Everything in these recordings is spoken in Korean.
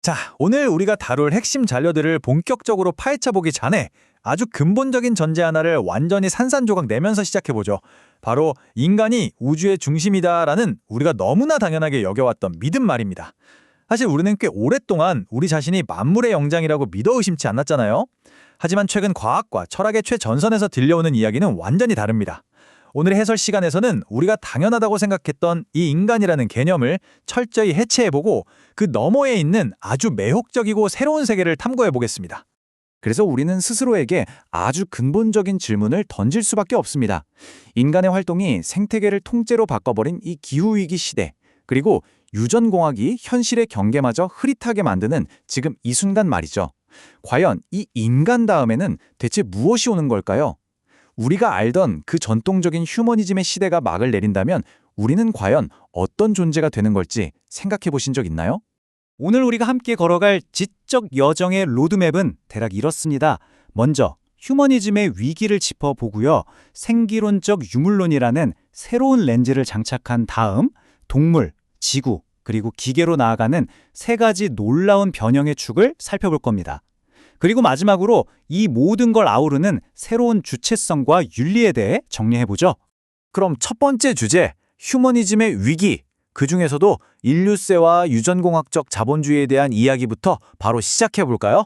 자, 오늘 우리가 다룰 핵심 잔료들을 본격적으로 파헤쳐보기 전에 아주 근본적인 전제 하나를 완전히 산산조각 내면서 시작해보죠. 바로 인간이 우주의 중심이다라는 우리가 너무나 당연하게 여겨왔던 믿음 말입니다. 사실 우리는 꽤 오랫동안 우리 자신이 만물의 영장이라고 믿어 의심치 않았잖아요. 하지만 최근 과학과 철학의 최전선에서 들려오는 이야기는 완전히 다릅니다. 오늘의 해설 시간에서는 우리가 당연하다고 생각했던 이 인간이라는 개념을 철저히 해체해보고 그 너머에 있는 아주 매혹적이고 새로운 세계를 탐구해보겠습니다. 그래서 우리는 스스로에게 아주 근본적인 질문을 던질 수밖에 없습니다. 인간의 활동이 생태계를 통째로 바꿔버린 이 기후위기 시대, 그리고 유전공학이 현실의 경계마저 흐릿하게 만드는 지금 이 순간 말이죠. 과연 이 인간 다음에는 대체 무엇이 오는 걸까요? 우리가 알던 그 전통적인 휴머니즘의 시대가 막을 내린다면 우리는 과연 어떤 존재가 되는 걸지 생각해 보신 적 있나요? 오늘 우리가 함께 걸어갈 지적 여정의 로드맵은 대략 이렇습니다. 먼저 휴머니즘의 위기를 짚어보고요. 생기론적 유물론이라는 새로운 렌즈를 장착한 다음 동물, 지구, 그리고 기계로 나아가는 세 가지 놀라운 변형의 축을 살펴볼 겁니다. 그리고 마지막으로 이 모든 걸 아우르는 새로운 주체성과 윤리에 대해 정리해보죠. 그럼 첫 번째 주제, 휴머니즘의 위기. 그 중에서도 인류세와 유전공학적 자본주의에 대한 이야기부터 바로 시작해볼까요?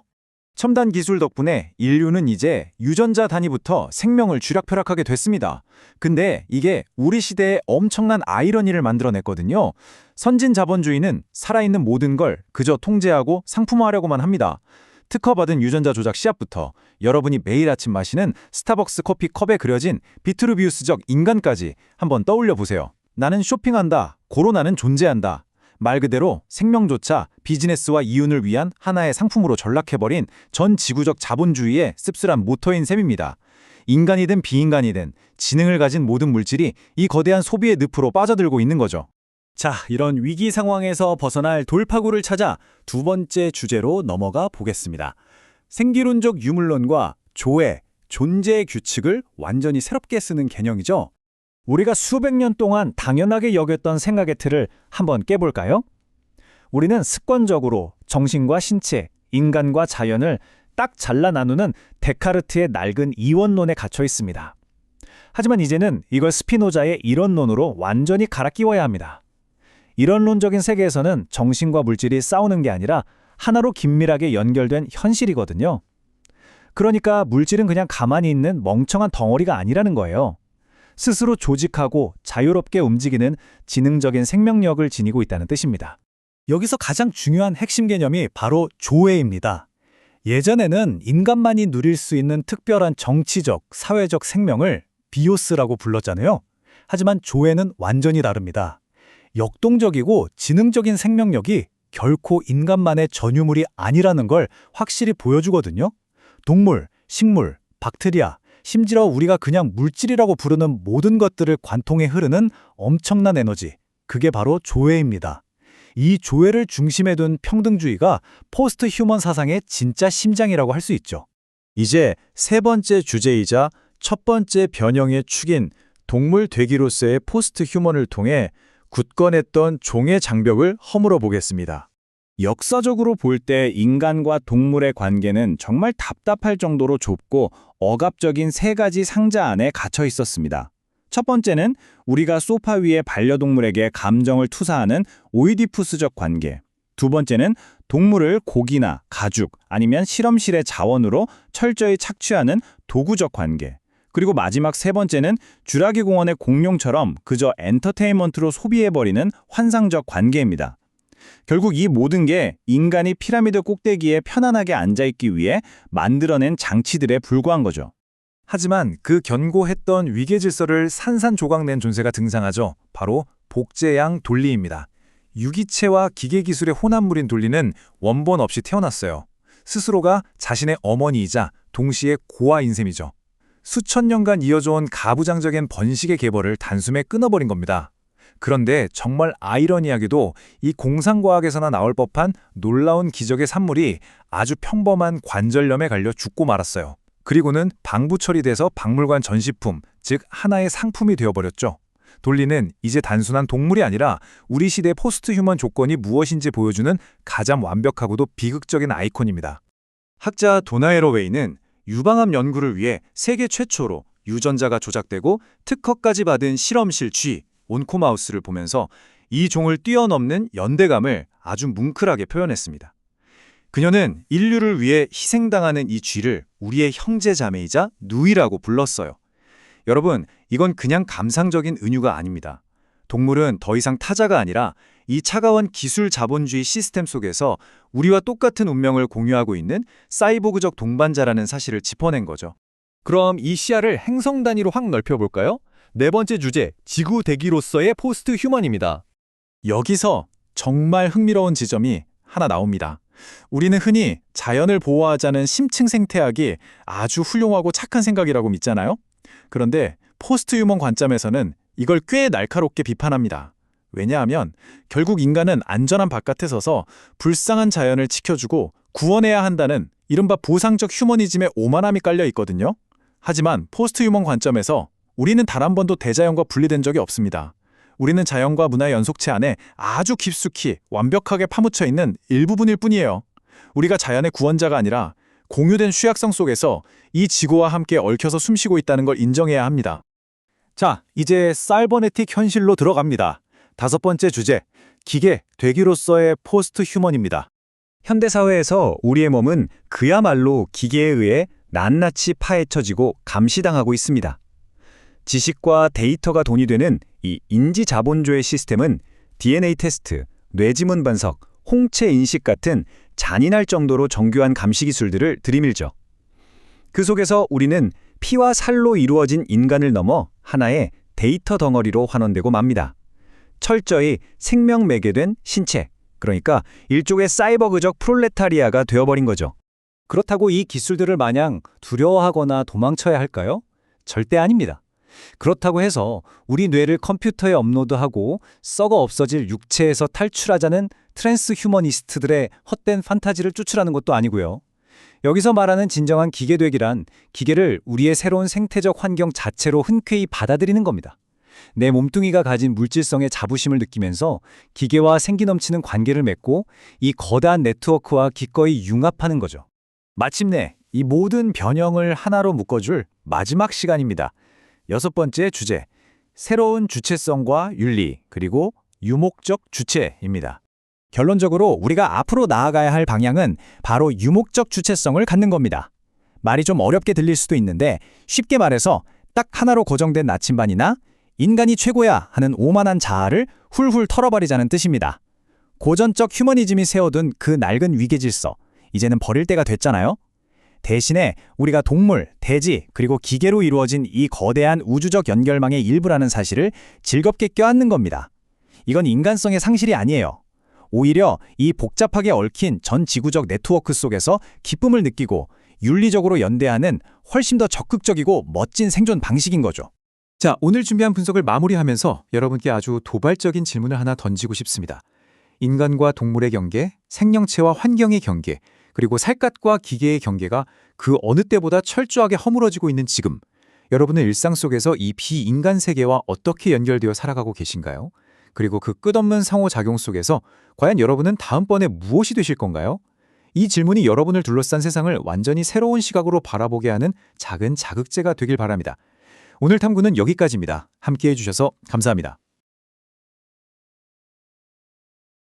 첨단 기술 덕분에 인류는 이제 유전자 단위부터 생명을 쥐락펴락하게 됐습니다. 근데 이게 우리 시대에 엄청난 아이러니를 만들어냈거든요. 선진 자본주의는 살아있는 모든 걸 그저 통제하고 상품화하려고만 합니다. 특허받은 유전자 조작 씨앗부터 여러분이 매일 아침 마시는 스타벅스 커피 컵에 그려진 비트루비우스적 인간까지 한번 떠올려 보세요. 나는 쇼핑한다. 고로 나는 존재한다. 말 그대로 생명조차 비즈니스와 이윤을 위한 하나의 상품으로 전락해버린 전 지구적 자본주의의 씁쓸한 모토인 셈입니다. 인간이든 비인간이든 지능을 가진 모든 물질이 이 거대한 소비의 늪으로 빠져들고 있는 거죠. 자, 이런 위기 상황에서 벗어날 돌파구를 찾아 두 번째 주제로 넘어가 보겠습니다. 생기론적 유물론과 조회, 존재의 규칙을 완전히 새롭게 쓰는 개념이죠. 우리가 수백 년 동안 당연하게 여겼던 생각의 틀을 한번 깨볼까요? 우리는 습관적으로 정신과 신체, 인간과 자연을 딱 잘라 나누는 데카르트의 낡은 이원론에 갇혀 있습니다. 하지만 이제는 이걸 스피노자의 이론론으로 완전히 갈아 끼워야 합니다. 이론론적인 세계에서는 정신과 물질이 싸우는 게 아니라 하나로 긴밀하게 연결된 현실이거든요. 그러니까 물질은 그냥 가만히 있는 멍청한 덩어리가 아니라는 거예요. 스스로 조직하고 자유롭게 움직이는 지능적인 생명력을 지니고 있다는 뜻입니다. 여기서 가장 중요한 핵심 개념이 바로 조회입니다. 예전에는 인간만이 누릴 수 있는 특별한 정치적, 사회적 생명을 비오스라고 불렀잖아요. 하지만 조회는 완전히 다릅니다. 역동적이고 지능적인 생명력이 결코 인간만의 전유물이 아니라는 걸 확실히 보여주거든요. 동물, 식물, 박테리아, 심지어 우리가 그냥 물질이라고 부르는 모든 것들을 관통해 흐르는 엄청난 에너지, 그게 바로 조회입니다. 이 조회를 중심에 둔 평등주의가 포스트 휴먼 사상의 진짜 심장이라고 할 수 있죠. 이제 세 번째 주제이자 첫 번째 변형의 축인 동물 되기로서의 포스트 휴먼을 통해 굳건했던 종의 장벽을 허물어 보겠습니다. 역사적으로 볼 때 인간과 동물의 관계는 정말 답답할 정도로 좁고 억압적인 세 가지 상자 안에 갇혀 있었습니다. 첫 번째는 우리가 소파 위에 반려동물에게 감정을 투사하는 오이디푸스적 관계. 두 번째는 동물을 고기나 가죽 아니면 실험실의 자원으로 철저히 착취하는 도구적 관계. 그리고 마지막 세 번째는 쥬라기 공원의 공룡처럼 그저 엔터테인먼트로 소비해버리는 환상적 관계입니다. 결국 이 모든 게 인간이 피라미드 꼭대기에 편안하게 앉아있기 위해 만들어낸 장치들에 불과한 거죠. 하지만 그 견고했던 위계 질서를 산산조각낸 존재가 등장하죠. 바로 복제양 돌리입니다. 유기체와 기계기술의 혼합물인 돌리는 원본 없이 태어났어요. 스스로가 자신의 어머니이자 동시에 고아인 셈이죠. 수천 년간 이어져온 가부장적인 번식의 계보를 단숨에 끊어버린 겁니다. 그런데 정말 아이러니하게도 이 공상과학에서나 나올 법한 놀라운 기적의 산물이 아주 평범한 관절염에 걸려 죽고 말았어요. 그리고는 방부 처리돼서 박물관 전시품, 즉 하나의 상품이 되어버렸죠. 돌리는 이제 단순한 동물이 아니라 우리 시대 포스트 휴먼 조건이 무엇인지 보여주는 가장 완벽하고도 비극적인 아이콘입니다. 학자 도나에러 웨이는 유방암 연구를 위해 세계 최초로 유전자가 조작되고 특허까지 받은 실험실 쥐, 온코마우스를 보면서 이 종을 뛰어넘는 연대감을 아주 뭉클하게 표현했습니다. 그녀는 인류를 위해 희생당하는 이 쥐를 우리의 형제자매이자 누이라고 불렀어요. 여러분, 이건 그냥 감상적인 은유가 아닙니다. 동물은 더 이상 타자가 아니라 이 차가운 기술 자본주의 시스템 속에서 우리와 똑같은 운명을 공유하고 있는 사이보그적 동반자라는 사실을 짚어낸 거죠. 그럼 이 시야를 행성 단위로 확 넓혀볼까요? 네 번째 주제, 지구 대기로서의 포스트 휴먼입니다. 여기서 정말 흥미로운 지점이 하나 나옵니다. 우리는 흔히 자연을 보호하자는 심층 생태학이 아주 훌륭하고 착한 생각이라고 믿잖아요. 그런데 포스트 휴먼 관점에서는 이걸 꽤 날카롭게 비판합니다. 왜냐하면 결국 인간은 안전한 바깥에 서서 불쌍한 자연을 지켜주고 구원해야 한다는 이른바 보상적 휴머니즘의 오만함이 깔려 있거든요. 하지만 포스트 휴먼 관점에서 우리는 단 한 번도 대자연과 분리된 적이 없습니다. 우리는 자연과 문화의 연속체 안에 아주 깊숙이 완벽하게 파묻혀 있는 일부분일 뿐이에요. 우리가 자연의 구원자가 아니라 공유된 취약성 속에서 이 지구와 함께 얽혀서 숨쉬고 있다는 걸 인정해야 합니다. 자, 이제 사이버네틱 현실로 들어갑니다. 다섯 번째 주제, 기계, 되기로서의 포스트 휴먼입니다. 현대사회에서 우리의 몸은 그야말로 기계에 의해 낱낱이 파헤쳐지고 감시당하고 있습니다. 지식과 데이터가 돈이 되는 이 인지자본주의 시스템은 DNA 테스트, 뇌지문 분석, 홍채 인식 같은 잔인할 정도로 정교한 감시 기술들을 들이밀죠. 그 속에서 우리는 피와 살로 이루어진 인간을 넘어 하나의 데이터 덩어리로 환원되고 맙니다. 철저히 생명 매개된 신체, 그러니까 일종의 사이버그적 프롤레타리아가 되어버린 거죠. 그렇다고 이 기술들을 마냥 두려워하거나 도망쳐야 할까요? 절대 아닙니다. 그렇다고 해서 우리 뇌를 컴퓨터에 업로드하고 썩어 없어질 육체에서 탈출하자는 트랜스 휴머니스트들의 헛된 판타지를 쫓으라는 것도 아니고요. 여기서 말하는 진정한 기계되기란 기계를 우리의 새로운 생태적 환경 자체로 흔쾌히 받아들이는 겁니다. 내 몸뚱이가 가진 물질성의 자부심을 느끼면서 기계와 생기 넘치는 관계를 맺고 이 거대한 네트워크와 기꺼이 융합하는 거죠. 마침내 이 모든 변형을 하나로 묶어줄 마지막 시간입니다. 여섯 번째 주제, 새로운 주체성과 윤리, 그리고 유목적 주체입니다. 결론적으로 우리가 앞으로 나아가야 할 방향은 바로 유목적 주체성을 갖는 겁니다. 말이 좀 어렵게 들릴 수도 있는데 쉽게 말해서 딱 하나로 고정된 나침반이나 인간이 최고야 하는 오만한 자아를 훌훌 털어버리자는 뜻입니다. 고전적 휴머니즘이 세워둔 그 낡은 위계 질서, 이제는 버릴 때가 됐잖아요. 대신에 우리가 동물, 대지, 그리고 기계로 이루어진 이 거대한 우주적 연결망의 일부라는 사실을 즐겁게 껴안는 겁니다. 이건 인간성의 상실이 아니에요. 오히려 이 복잡하게 얽힌 전 지구적 네트워크 속에서 기쁨을 느끼고 윤리적으로 연대하는 훨씬 더 적극적이고 멋진 생존 방식인 거죠. 자, 오늘 준비한 분석을 마무리하면서 여러분께 아주 도발적인 질문을 하나 던지고 싶습니다. 인간과 동물의 경계, 생명체와 환경의 경계, 그리고 살갗과 기계의 경계가 그 어느 때보다 철저하게 허물어지고 있는 지금, 여러분은 일상 속에서 이 비인간 세계와 어떻게 연결되어 살아가고 계신가요? 그리고 그 끝없는 상호작용 속에서 과연 여러분은 다음번에 무엇이 되실 건가요? 이 질문이 여러분을 둘러싼 세상을 완전히 새로운 시각으로 바라보게 하는 작은 자극제가 되길 바랍니다. 오늘 탐구는 여기까지입니다. 함께해 주셔서 감사합니다.